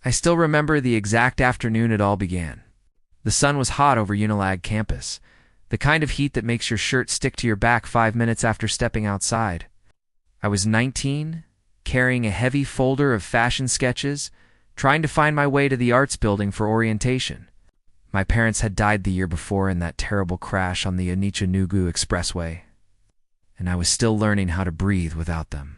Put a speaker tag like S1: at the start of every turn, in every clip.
S1: I still remember the exact afternoon it all began. The sun was hot over Unilag campus, the kind of heat that makes your shirt stick to your back 5 minutes after stepping outside. I was 19, carrying a heavy folder of fashion sketches, trying to find my way to the arts building for orientation. My parents had died the year before in that terrible crash on the Onitsha-Nugu Expressway, and I was still learning how to breathe without them.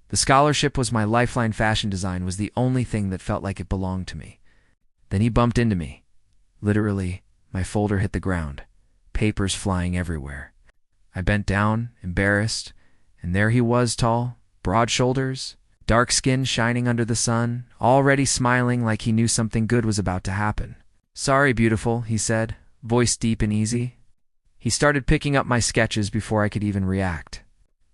S1: The scholarship was my lifeline. Fashion design was the only thing that felt like it belonged to me. Then he bumped into me. Literally, my folder hit the ground, papers flying everywhere. I bent down, embarrassed, and there he was, tall, broad shoulders, dark skin shining under the sun, already smiling like he knew something good was about to happen. "Sorry, beautiful," he said, voice deep and easy. He started picking up my sketches before I could even react.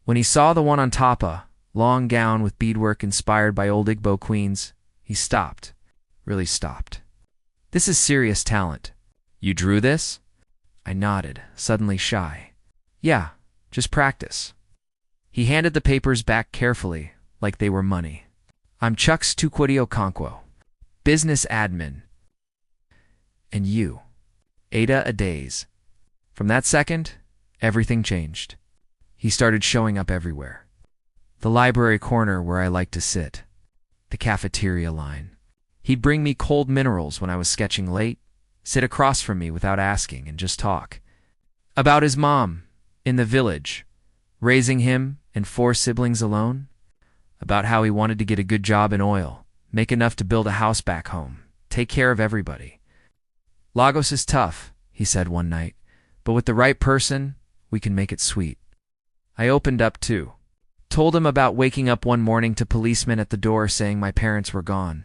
S1: When he saw the one on top, a long gown with beadwork inspired by old Igbo queens, he stopped. Really stopped. "This is serious talent. You drew this?" I nodded, suddenly shy. "Yeah, just practice." He handed the papers back carefully, like they were money. "I'm Chuck's Tukwudi Okonkwo, business admin. And you, Ada Adays." From that second, everything changed. He started showing up everywhere. The library corner where I liked to sit. The cafeteria line. He'd bring me cold minerals when I was sketching late, sit across from me without asking, and just talk. About his mom, in the village, raising him and 4 siblings alone. About how he wanted to get a good job in oil, make enough to build a house back home, take care of everybody. "Lagos is tough," he said one night, "but with the right person, we can make it sweet." I opened up too. Told him about waking up one morning to policemen at the door saying my parents were gone.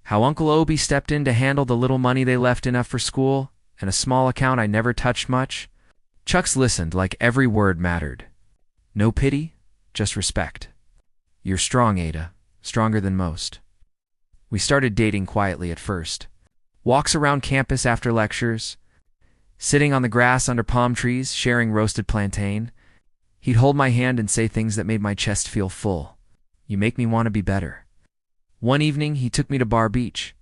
S1: How Uncle Obi stepped in to handle the little money they left enough for school, and a small account I never touched much. Chucks listened like every word mattered. No pity, just respect. "You're strong, Ada, stronger than most." We started dating quietly at first. Walks around campus after lectures, sitting on the grass under palm trees, sharing roasted plantain. He'd hold my hand and say things that made my chest feel full. "You make me want to be better." One evening, he took me to Bar Beach.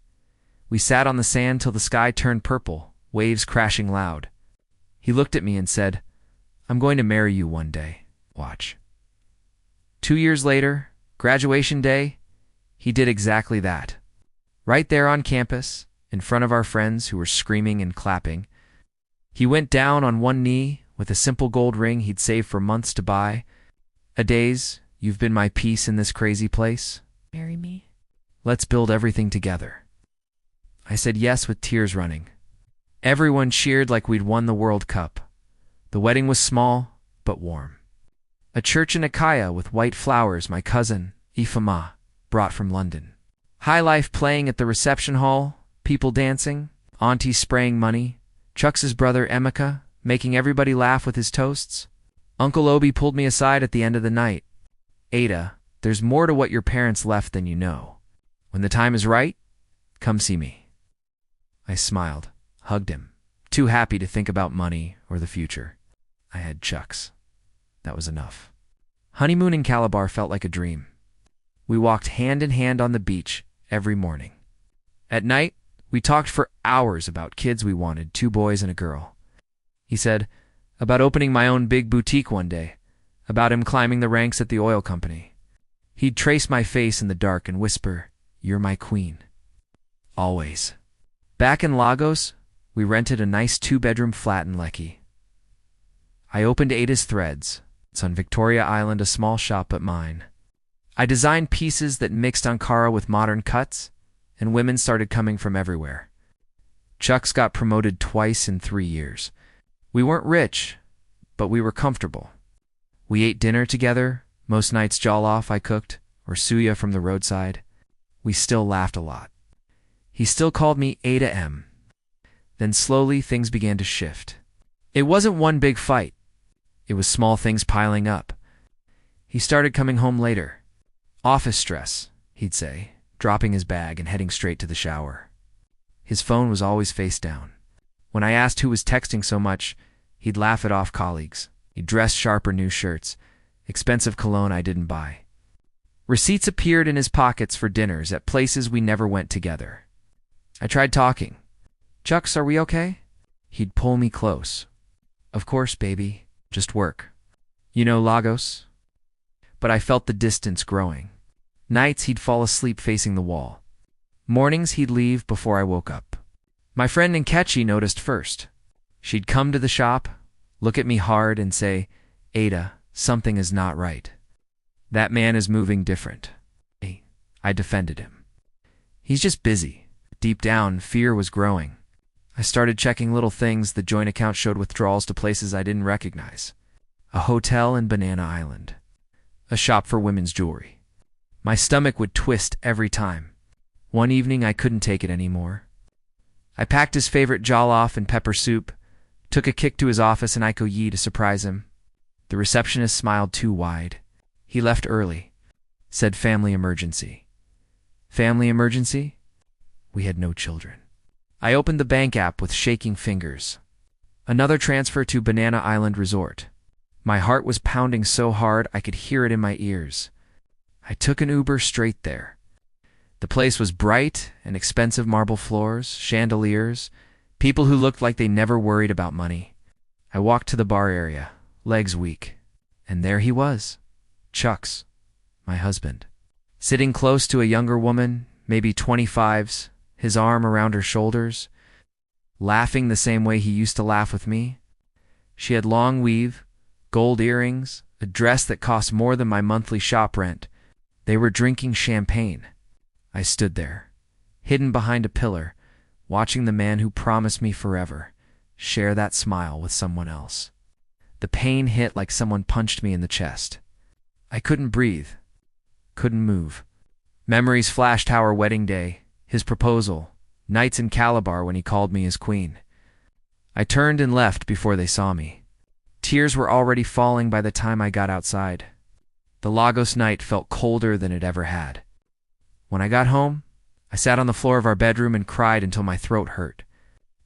S1: We sat on the sand till the sky turned purple, waves crashing loud. He looked at me and said, "I'm going to marry you one day. Watch." 2 years later, graduation day, he did exactly that. Right there on campus, in front of our friends who were screaming and clapping. He went down on one knee with a simple gold ring he'd saved for months to buy. "Adays, you've been my peace in this crazy place. Marry me? Let's build everything together." I said yes with tears running. Everyone cheered like we'd won the World Cup. The wedding was small, but warm. A church in Akaya with white flowers my cousin, Ifama, brought from London. High life playing at the reception hall, people dancing, aunties spraying money, Chuck's brother Emeka making everybody laugh with his toasts. Uncle Obi pulled me aside at the end of the night. "Ada, there's more to what your parents left than you know. When the time is right, come see me." I smiled, hugged him, too happy to think about money or the future. I had Chuck's. That was enough. Honeymoon in Calabar felt like a dream. We walked hand in hand on the beach every morning. At night, we talked for hours about kids we wanted, 2 boys and a girl. He said, about opening my own big boutique one day, about him climbing the ranks at the oil company. He'd trace my face in the dark and whisper, "You're my queen." Always. Back in Lagos, we rented a nice 2-bedroom flat in Lekki. I opened Ada's Threads. It's on Victoria Island, a small shop but mine. I designed pieces that mixed Ankara with modern cuts, and women started coming from everywhere. Chuck's got promoted twice in 3 years. We weren't rich, but we were comfortable. We ate dinner together, most nights jollof I cooked, or suya from the roadside. We still laughed a lot. He still called me Ada M. Then slowly things began to shift. It wasn't one big fight. It was small things piling up. He started coming home later. "Office stress," he'd say, dropping his bag and heading straight to the shower. His phone was always face down. When I asked who was texting so much, he'd laugh it off colleagues. He'd dress sharper new shirts, expensive cologne I didn't buy. Receipts appeared in his pockets for dinners at places we never went together. I tried talking. "Chucks, are we okay?" He'd pull me close. "Of course, baby. Just work. You know Lagos?" But I felt the distance growing. Nights he'd fall asleep facing the wall. Mornings he'd leave before I woke up. My friend Lekki noticed first. She'd come to the shop, look at me hard and say, "Ada, something is not right. That man is moving different." I defended him. "He's just busy." Deep down, fear was growing. I started checking little things. The joint account showed withdrawals to places I didn't recognize. A hotel in Banana Island. A shop for women's jewelry. My stomach would twist every time. One evening, I couldn't take it anymore. I packed his favorite jollof and pepper soup, took a kick to his office in Ikoyi to surprise him. The receptionist smiled too wide. He left early. Said family emergency. Family emergency? We had no children. I opened the bank app with shaking fingers. Another transfer to Banana Island Resort. My heart was pounding so hard I could hear it in my ears. I took an Uber straight there. The place was bright and expensive marble floors, chandeliers, people who looked like they never worried about money. I walked to the bar area, legs weak, and there he was, Chucks, my husband, sitting close to a younger woman, maybe 25s, his arm around her shoulders, laughing the same way he used to laugh with me. She had long weave, gold earrings, a dress that cost more than my monthly shop rent. They were drinking champagne. I stood there, hidden behind a pillar, watching the man who promised me forever share that smile with someone else. The pain hit like someone punched me in the chest. I couldn't breathe, couldn't move. Memories flashed our wedding day, his proposal, nights in Calabar when he called me his queen. I turned and left before they saw me. Tears were already falling by the time I got outside. The Lagos night felt colder than it ever had. When I got home, I sat on the floor of our bedroom and cried until my throat hurt.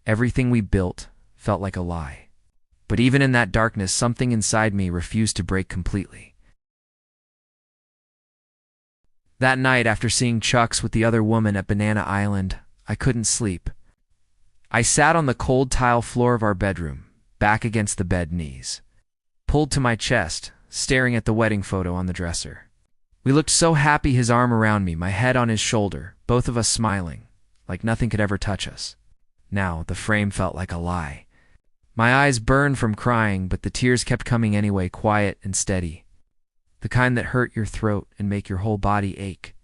S1: Everything we built felt like a lie. But even in that darkness, something inside me refused to break completely. That night, after seeing Chucks with the other woman at Banana Island, I couldn't sleep. I sat on the cold tile floor of our bedroom, back against the bed knees, pulled to my chest, staring at the wedding photo on the dresser. We looked so happy, his arm around me, my head on his shoulder, both of us smiling, like nothing could ever touch us. Now, the frame felt like a lie. My eyes burned from crying, but the tears kept coming anyway, quiet and steady. The kind that hurt your throat and make your whole body ache.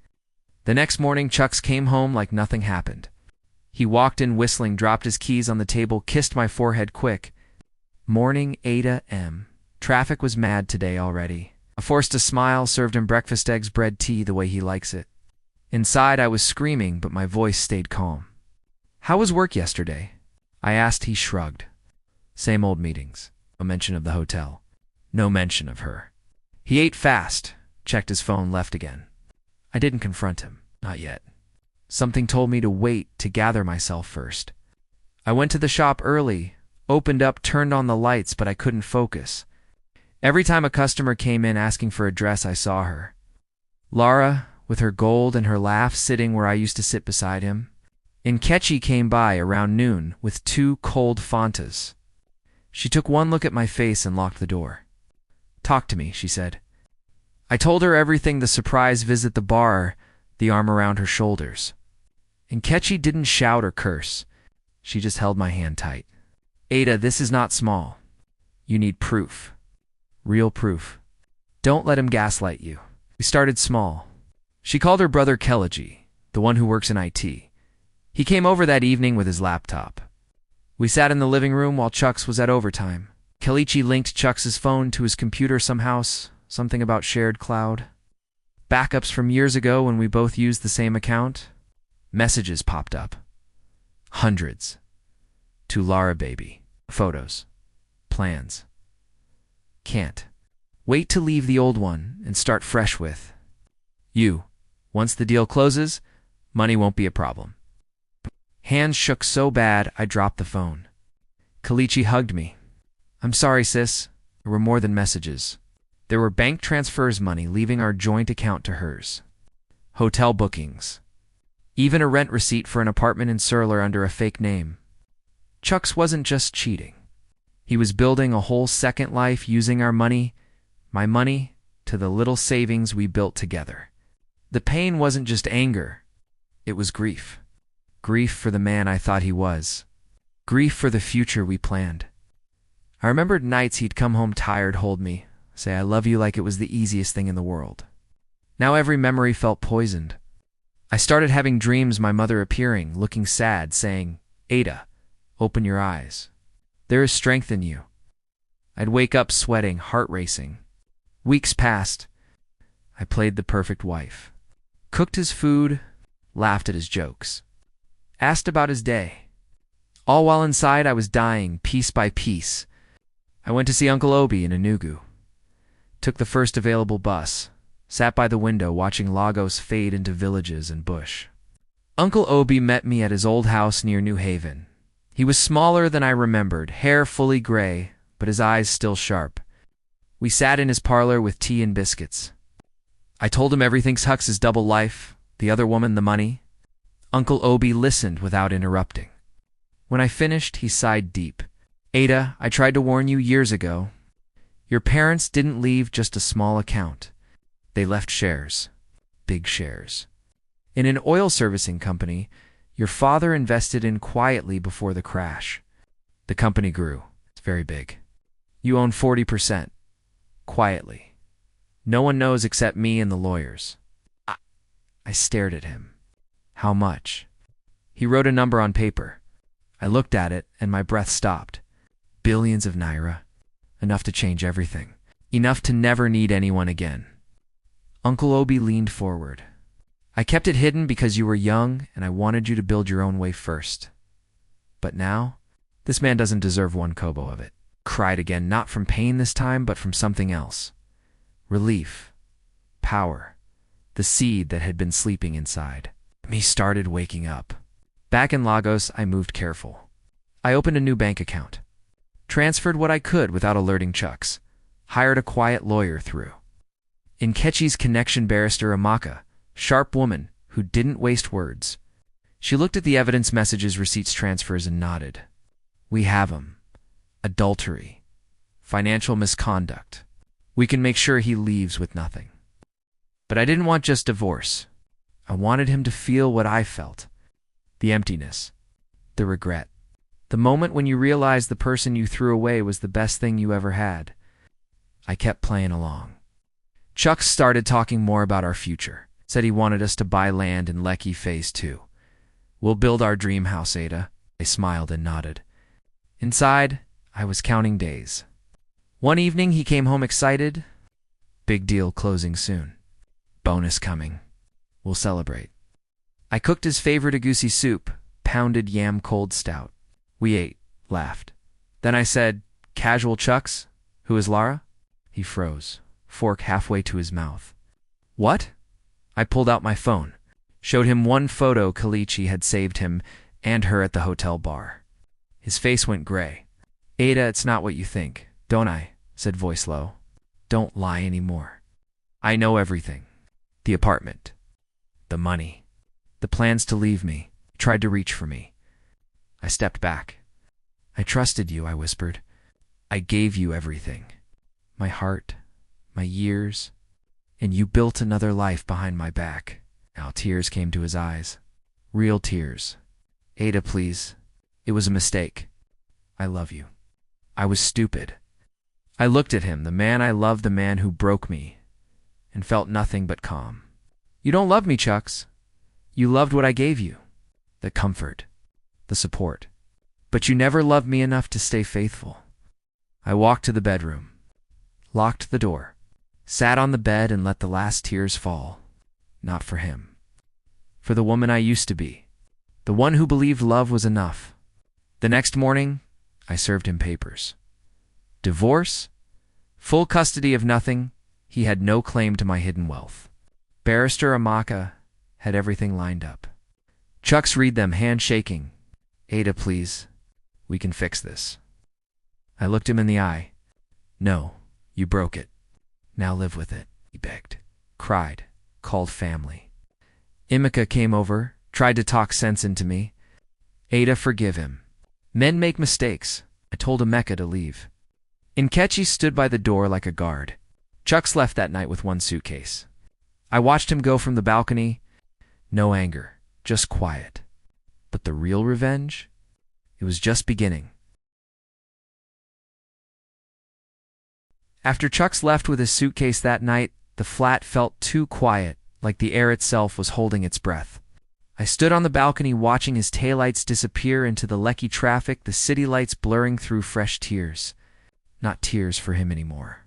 S1: The next morning, Chucks came home like nothing happened. He walked in whistling, dropped his keys on the table, kissed my forehead quick. Morning, 8 a.m. Traffic was mad today already. I forced a smile, served him breakfast, eggs, bread, tea, the way he likes it. Inside, I was screaming, but my voice stayed calm. "How was work yesterday?" I asked. He shrugged. "Same old meetings. No mention of the hotel. No mention of her." He ate fast, checked his phone, left again. I didn't confront him. Not yet. Something told me to wait, to gather myself first. I went to the shop early, opened up, turned on the lights, but I couldn't focus. Every time a customer came in asking for a dress, I saw her. Lara, with her gold and her laugh, sitting where I used to sit beside him. Lekki came by around noon with 2 cold Fantas. She took one look at my face and locked the door. "Talk to me," she said. I told her everything, the surprise visit, the bar, the arm around her shoulders. Lekki didn't shout or curse. She just held my hand tight. "Ada, this is not small. You need proof. Real proof. Don't let him gaslight you." We started small. She called her brother Lekki, the one who works in IT. He came over that evening with his laptop. We sat in the living room while Chucks was at overtime. Lekki linked Chucks's phone to his computer somehow, something about shared cloud. Backups from years ago when we both used the same account. Messages popped up. Hundreds. To Lara baby. Photos. Plans. Can't. Wait to leave the old one and start fresh with you. Once the deal closes, money won't be a problem. Hands shook so bad I dropped the phone. Lekki hugged me. "I'm sorry, sis. There were more than messages. There were bank transfers, money leaving our joint account to hers, hotel bookings, even a rent receipt for an apartment in Surler under a fake name. Chucks wasn't just cheating. He was building a whole second life using our money, my money, to the little savings we built together. The pain wasn't just anger. It was grief. Grief for the man I thought he was. Grief for the future we planned. I remembered nights he'd come home tired, hold me, say I love you like it was the easiest thing in the world. Now every memory felt poisoned. I started having dreams, my mother appearing, looking sad, saying, "Ada, open your eyes. There is strength in you." I'd wake up sweating, heart racing. Weeks passed. I played the perfect wife. Cooked his food, laughed at his jokes, asked about his day. All while inside I was dying, piece by piece. I went to see Uncle Obi in Enugu. Took the first available bus. Sat by the window watching Lagos fade into villages and bush. Uncle Obi met me at his old house near New Haven. He was smaller than I remembered, hair fully gray, but his eyes still sharp. We sat in his parlor with tea and biscuits. I told him everything's Hux's double life, the other woman, the money. Uncle Obi listened without interrupting. When I finished, he sighed deep. "Ada, I tried to warn you years ago. Your parents didn't leave just a small account. They left shares, big shares. In an oil servicing company your father invested in quietly before the crash. The company grew. It's very big. You own 40%, quietly. No one knows except me and the lawyers." I stared at him. "How much?" He wrote a number on paper. I looked at it and my breath stopped. Billions of naira. Enough to change everything. Enough to never need anyone again. Uncle Obi leaned forward. "I kept it hidden because you were young and I wanted you to build your own way first. But now, this man doesn't deserve one kobo of it." Cried again, not from pain this time, but from something else. Relief. Power. The seed that had been sleeping inside me started waking up. Back in Lagos, I moved careful. I opened a new bank account. Transferred what I could without alerting Chucks. Hired a quiet lawyer through. In Nkechi's connection, barrister Amaka, sharp woman who didn't waste words. She looked at the evidence, messages, receipts, transfers, and nodded. "We have 'em. Adultery. Financial misconduct. We can make sure he leaves with nothing." But I didn't want just divorce. I wanted him to feel what I felt. The emptiness. The regret. The moment when you realize the person you threw away was the best thing you ever had. I kept playing along. Chuck started talking more about our future. Said he wanted us to buy land in Lekki Phase 2. "We'll build our dream house, Ada." I smiled and nodded. Inside, I was counting days. One evening, he came home excited. "Big deal closing soon. Bonus coming. We'll celebrate." I cooked his favorite egusi soup, pounded yam cold stout. We ate, laughed. Then I said, "Casual Chucks, who is Lara?" He froze, fork halfway to his mouth. "What?" I pulled out my phone, showed him one photo Kalichi had saved him and her at the hotel bar. His face went gray. "Ada, it's not what you think, don't I?" said voice low. "Don't lie anymore. I know everything. The apartment. The money. The plans to leave me. Tried to reach for me." I stepped back. "I trusted you," I whispered. "I gave you everything. My heart, my years, and you built another life behind my back." Now tears came to his eyes. Real tears. "Ada, please. It was a mistake. I love you. I was stupid." I looked at him, the man I loved, the man who broke me, and felt nothing but calm. "You don't love me, Chucks. You loved what I gave you. The comfort, the support. But you never loved me enough to stay faithful." I walked to the bedroom, locked the door, sat on the bed and let the last tears fall. Not for him. For the woman I used to be. The one who believed love was enough. The next morning, I served him papers. Divorce? Full custody of nothing. He had no claim to my hidden wealth. Barrister Amaka had everything lined up. Chucks read them, hand shaking. "Ada, please. We can fix this." I looked him in the eye. "No, you broke it. Now live with it, he begged, cried, called family. Emeka came over, tried to talk sense into me. Ada, forgive him. Men make mistakes. I told Emeka to leave. Nkechi stood by the door like a guard. Chucks left that night with one suitcase. I watched him go from the balcony. No anger, just quiet. But the real revenge? It was just beginning. After Chucks left with his suitcase that night, the flat felt too quiet, like the air itself was holding its breath. I stood on the balcony watching his taillights disappear into the Lekki traffic, the city lights blurring through fresh tears. Not tears for him anymore.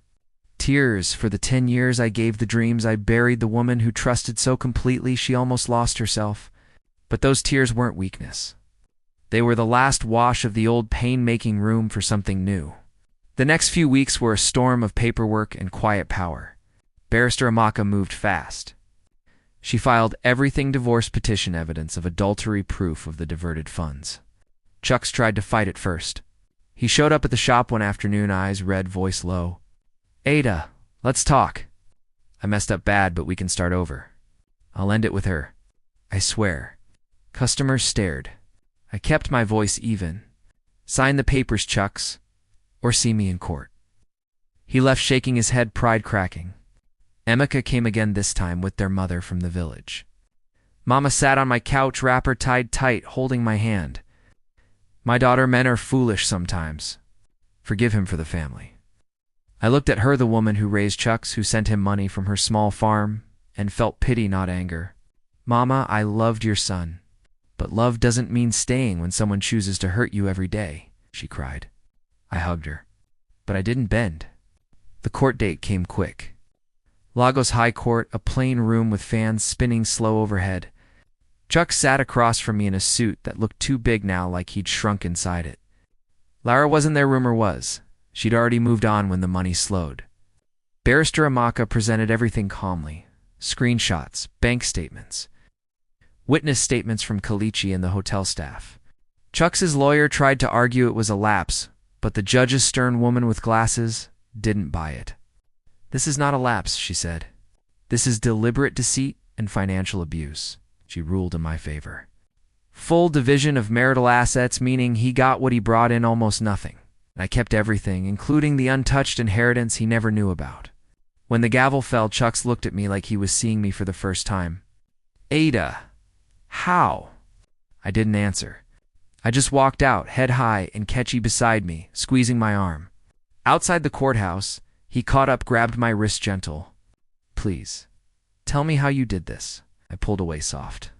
S1: Tears for the 10 years I gave the dreams I buried, the woman who trusted so completely she almost lost herself. But those tears weren't weakness. They were the last wash of the old pain-making room for something new. The next few weeks were a storm of paperwork and quiet power. Barrister Amaka moved fast. She filed everything divorce petition evidence of adultery, proof of the diverted funds. Chucks tried to fight it first. He showed up at the shop one afternoon, eyes red, voice low. Ada, let's talk. I messed up bad, but we can start over. I'll end it with her. I swear. Customers stared. I kept my voice even. Sign the papers, Chucks, or see me in court. He left shaking his head, pride cracking. Emeka came again, this time with their mother from the village. Mama sat on my couch, wrapper tied tight, holding my hand. My daughter, men are foolish sometimes. Forgive him for the family. I looked at her, the woman who raised Chucks, who sent him money from her small farm, and felt pity, not anger. Mama, I loved your son. But love doesn't mean staying when someone chooses to hurt you every day, she cried. I hugged her. But I didn't bend. The court date came quick. Lagos High Court, a plain room with fans spinning slow overhead. Chuck sat across from me in a suit that looked too big now, like he'd shrunk inside it. Lara wasn't there, rumor was. She'd already moved on when the money slowed. Barrister Amaka presented everything calmly. Screenshots, bank statements, witness statements from Kalichi and the hotel staff. Chuck's lawyer tried to argue it was a lapse, but the judge's stern woman with glasses didn't buy it. This is not a lapse, she said. This is deliberate deceit and financial abuse. She ruled in my favor. Full division of marital assets, meaning he got what he brought in, almost nothing. I kept everything, including the untouched inheritance he never knew about. When the gavel fell, Chucks looked at me like he was seeing me for the first time. Ada, how? I didn't answer. I just walked out, head high, and Nkechi beside me, squeezing my arm. Outside the courthouse, he caught up, grabbed my wrist gentle. Please, tell me how you did this. I pulled away soft.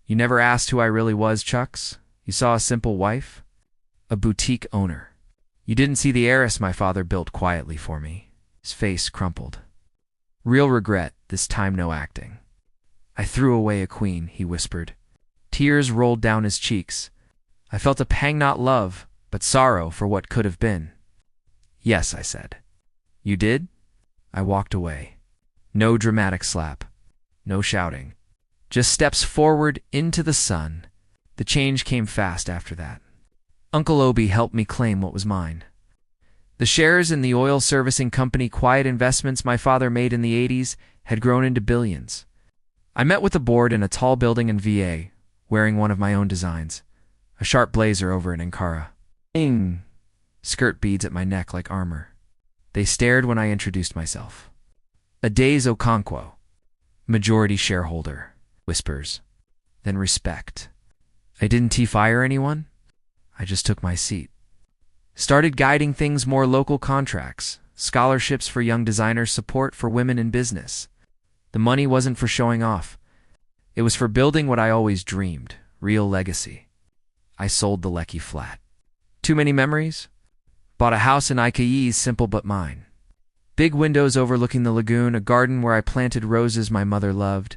S1: You never asked who I really was, Chucks? You saw a simple wife? A boutique owner. You didn't see the heiress my father built quietly for me. His face crumpled. Real regret, this time no acting. I threw away a queen, he whispered. Tears rolled down his cheeks. I felt a pang, not love, but sorrow for what could have been. Yes, I said. You did? I walked away. No dramatic slap. No shouting. Just steps forward into the sun. The change came fast after that. Uncle Obi helped me claim what was mine. The shares in the oil servicing company, quiet investments my father made in the 80s, had grown into billions. I met with the board in a tall building in VA, wearing one of my own designs, a sharp blazer over an Ankara. Skirt beads at my neck like armor. They stared when I introduced myself. Adaze Okonkwo, majority shareholder, whispers. Then respect. I didn't fire anyone. I just took my seat. Started guiding things more: local contracts, scholarships for young designers, support for women in business. The money wasn't for showing off. It was for building what I always dreamed, real legacy. I sold the Lekki flat. Too many memories? Bought a house in Ikai's, simple but mine. Big windows overlooking the lagoon, a garden where I planted roses my mother loved.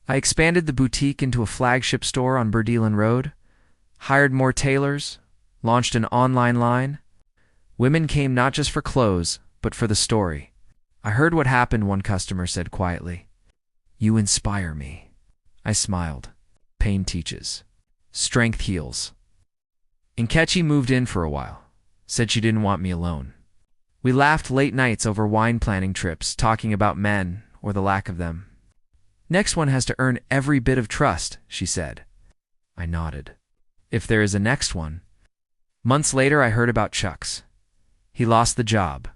S1: I expanded the boutique into a flagship store on Burdelan Road, hired more tailors, launched an online line. Women came not just for clothes, but for the story. I heard what happened, one customer said quietly. You inspire me. I smiled. Pain teaches. Strength heals. Nkechi moved in for a while. Said she didn't want me alone. We laughed late nights over wine planning trips, talking about men or the lack of them. Next one has to earn every bit of trust, she said. I nodded. If there is a next one. Months later, I heard about Chuck's. He lost the job.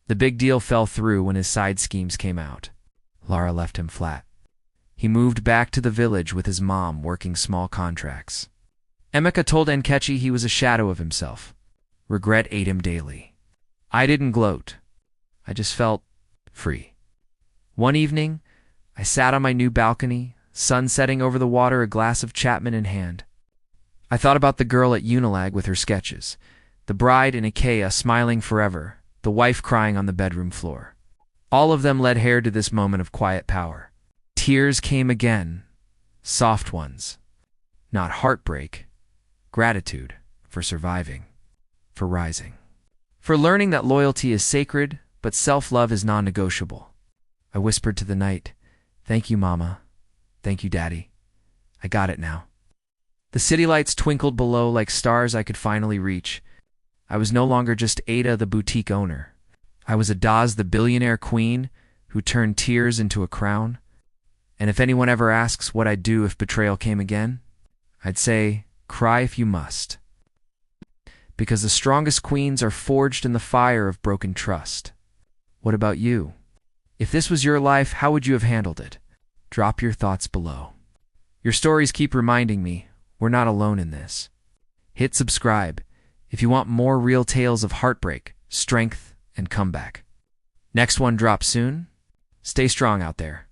S1: The big deal fell through when his side schemes came out. Laura left him flat. He moved back to the village with his mom working small contracts. Emeka told Nkechi he was a shadow of himself. Regret ate him daily. I didn't gloat. I just felt free. One evening, I sat on my new balcony, sun setting over the water, a glass of Chapman in hand. I thought about the girl at Unilag with her sketches, the bride in Ikea smiling forever, the wife crying on the bedroom floor. All of them led Hair to this moment of quiet power. Tears came again, soft ones. Not heartbreak, gratitude for surviving, for rising. For learning that loyalty is sacred, but self-love is non-negotiable. I whispered to the night, "Thank you, Mama. Thank you, Daddy. I got it now." The city lights twinkled below like stars I could finally reach. I was no longer just Ada, the boutique owner. I was Adaz, the billionaire queen who turned tears into a crown. And if anyone ever asks what I'd do if betrayal came again, I'd say, cry if you must. Because the strongest queens are forged in the fire of broken trust. What about you? If this was your life, how would you have handled it? Drop your thoughts below. Your stories keep reminding me we're not alone in this. Hit subscribe if you want more real tales of heartbreak, strength, and comeback. Next one drops soon. Stay strong out there.